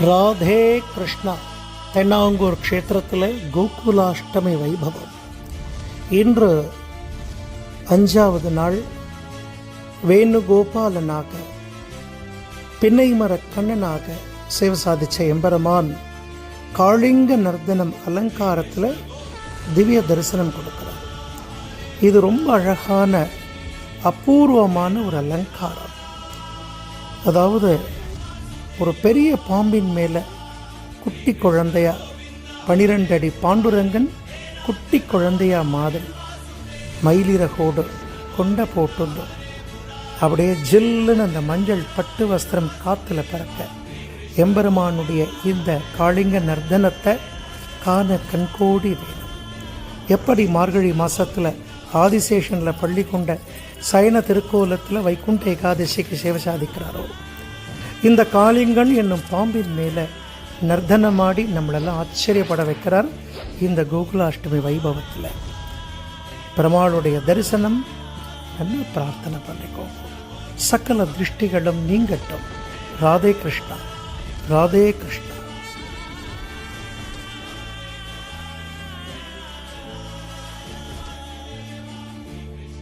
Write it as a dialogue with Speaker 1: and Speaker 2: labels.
Speaker 1: ராதே கிருஷ்ணா. தென்னாங்கூர் க்ஷேத்திரத்தில் கோகுலாஷ்டமி வைபவம். இன்று 5வது நாள். வேணுகோபாலனாக பின்னைமர கண்ணனாக சேவை சாதிச்ச எம்பெருமான் காளிங்க நர்தனம் அலங்காரத்தில் திவ்ய தரிசனம் கொடுக்கிறார். இது ரொம்ப அழகான அபூர்வமான ஒரு அலங்காரம். அதாவது ஒரு பெரிய பாம்பின் மேலே குட்டி குழந்தையா 12 அடி பாண்டுரங்கன் குட்டி குழந்தையா மாதிரி மயிலிறகோடு கொண்ட போட்டுண்டு அப்படியே ஜில்லுன்னு அந்த மஞ்சள் பட்டு வஸ்திரம் காற்றுல பறக்க எம்பெருமானுடைய இந்த காளிங்க நர்தனத்தை காண கண்கோடி வேணும். எப்படி மார்கழி மாதத்தில் ஆதிசேஷனில் பள்ளி கொண்ட சயன திருக்கோலத்தில் வைகுண்ட ஏகாதசிக்கு சேவை சாதிக்கிறாரோ, இந்த காளிங்கன் என்னும் பாம்பின் மேலே நர்தனமாடி நம்மளெல்லாம் ஆச்சரியப்பட வைக்கிறார். இந்த கோகுலாஷ்டமி வைபவத்தில் பெருமாளுடைய தரிசனம் நல்ல பிரார்த்தனை பண்ணிக்கோ. சகல திருஷ்டிகளும் நீங்கட்டும். ராதே கிருஷ்ணா, ராதே கிருஷ்ணா.